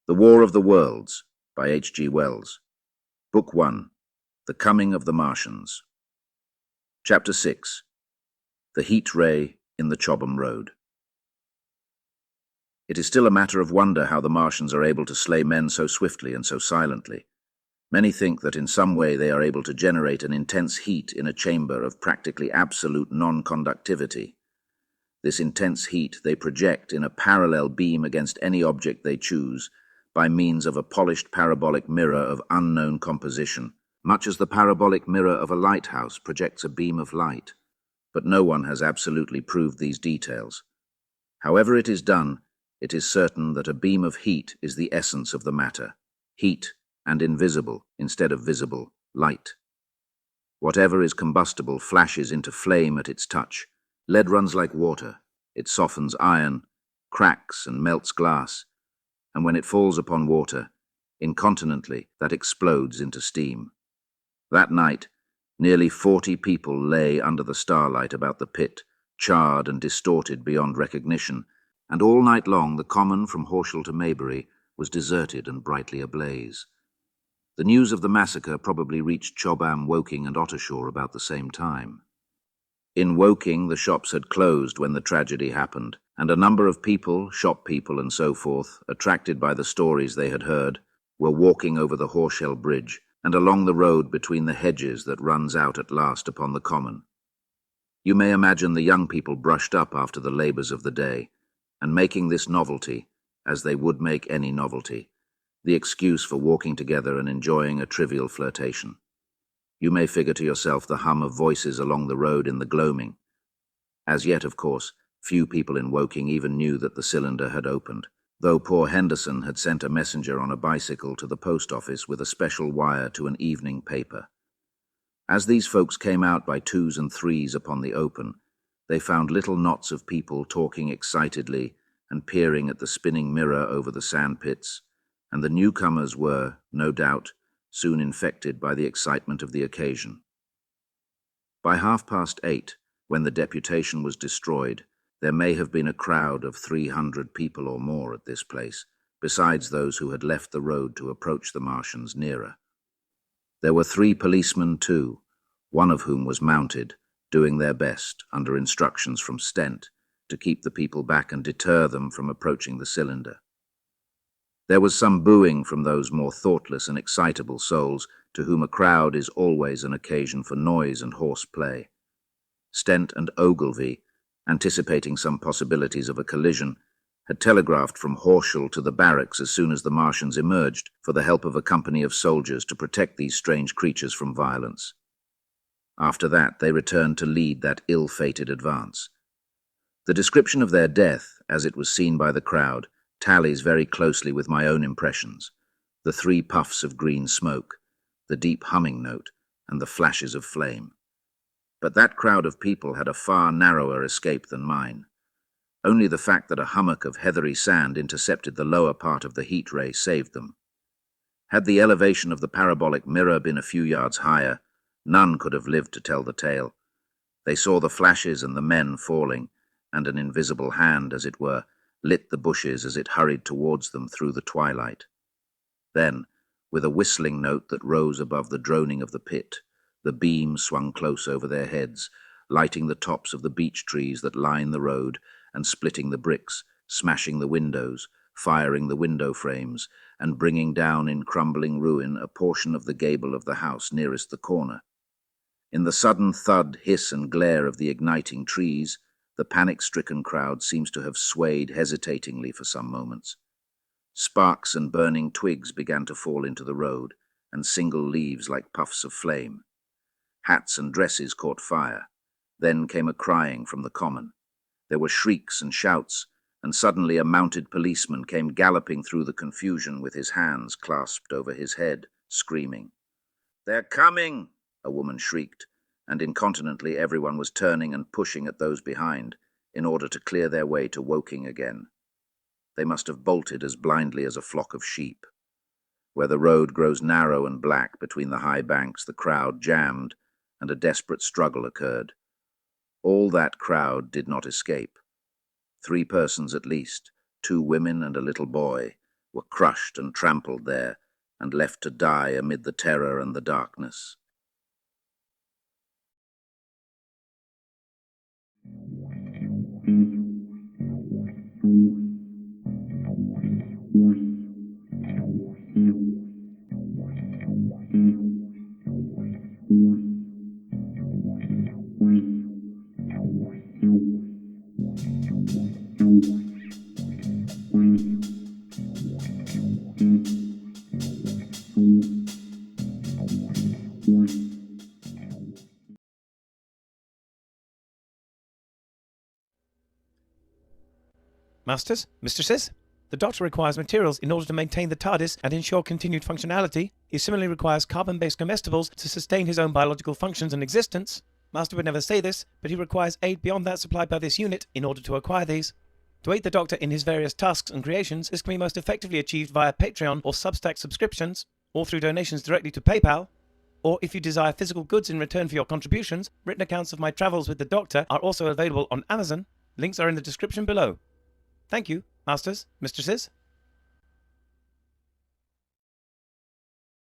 The War of the Worlds by H.G. Wells. Book 1. The Coming of the Martians. Chapter 6. The Heat Ray in the Chobham Road. It is still a matter of wonder how the Martians are able to slay men so swiftly and so silently. Many think that in some way they are able to generate an intense heat in a chamber of practically absolute non-conductivity. This intense heat they project in a parallel beam against any object they choose, by means of a polished parabolic mirror of unknown composition, much as the parabolic mirror of a lighthouse projects a beam of light. But no one has absolutely proved these details. However it is done, it is certain that a beam of heat is the essence of the matter. Heat, and invisible, instead of visible, light. Whatever is combustible flashes into flame at its touch. Lead runs like water. It softens iron, cracks and melts glass. And when it falls upon water, incontinently, that explodes into steam. That night, nearly 40 people lay under the starlight about the pit, charred and distorted beyond recognition, and all night long the common from Horsham to Maybury was deserted and brightly ablaze. The news of the massacre probably reached Chobham, Woking and Ottershaw about the same time. In Woking, the shops had closed when the tragedy happened, and a number of people, shop people and so forth, attracted by the stories they had heard, were walking over the Horsham Bridge and along the road between the hedges that runs out at last upon the common. You may imagine the young people brushed up after the labours of the day, and making this novelty, as they would make any novelty, the excuse for walking together and enjoying a trivial flirtation. You may figure to yourself the hum of voices along the road in the gloaming. As yet, of course, few people in Woking even knew that the cylinder had opened, though poor Henderson had sent a messenger on a bicycle to the post office with a special wire to an evening paper. As these folks came out by twos and threes upon the open, they found little knots of people talking excitedly and peering at the spinning mirror over the sandpits, and the newcomers were, no doubt, soon infected by the excitement of the occasion. By 8:30, when the deputation was destroyed, there may have been a crowd of 300 people or more at this place, besides those who had left the road to approach the Martians nearer. There were 3 policemen too, one of whom was mounted, doing their best, under instructions from Stent, to keep the people back and deter them from approaching the cylinder. There was some booing from those more thoughtless and excitable souls to whom a crowd is always an occasion for noise and horse play. Stent and Ogilvy, anticipating some possibilities of a collision, had telegraphed from Horsham to the barracks as soon as the Martians emerged for the help of a company of soldiers to protect these strange creatures from violence. After that, they returned to lead that ill-fated advance. The description of their death, as it was seen by the crowd, tallies very closely with my own impressions: the 3 puffs of green smoke, the deep humming note, and the flashes of flame. But that crowd of people had a far narrower escape than mine. Only the fact that a hummock of heathery sand intercepted the lower part of the heat ray saved them. Had the elevation of the parabolic mirror been a few yards higher, none could have lived to tell the tale. They saw the flashes and the men falling, and an invisible hand, as it were, lit the bushes as it hurried towards them through the twilight. Then, with a whistling note that rose above the droning of the pit, the beam swung close over their heads, lighting the tops of the beech trees that line the road, and splitting the bricks, smashing the windows, firing the window frames, and bringing down in crumbling ruin a portion of the gable of the house nearest the corner. In the sudden thud, hiss, and glare of the igniting trees, the panic-stricken crowd seems to have swayed hesitatingly for some moments. Sparks and burning twigs began to fall into the road, and single leaves like puffs of flame. Hats and dresses caught fire. Then came a crying from the common. There were shrieks and shouts, and suddenly a mounted policeman came galloping through the confusion with his hands clasped over his head, screaming. "They're coming!" a woman shrieked, and incontinently everyone was turning and pushing at those behind, in order to clear their way to Woking again. They must have bolted as blindly as a flock of sheep. Where the road grows narrow and black between the high banks, the crowd jammed, and a desperate struggle occurred. All that crowd did not escape. 3 persons at least, 2 women and a little boy, were crushed and trampled there, and left to die amid the terror and the darkness. Masters, mistresses, the Doctor requires materials in order to maintain the TARDIS and ensure continued functionality. He similarly requires carbon-based comestibles to sustain his own biological functions and existence. Master would never say this, but he requires aid beyond that supplied by this unit in order to acquire these. To aid the Doctor in his various tasks and creations, this can be most effectively achieved via Patreon or Substack subscriptions, or through donations directly to PayPal. Or if you desire physical goods in return for your contributions, written accounts of my travels with the Doctor are also available on Amazon. Links are in the description below. Thank you, Masters, mistresses.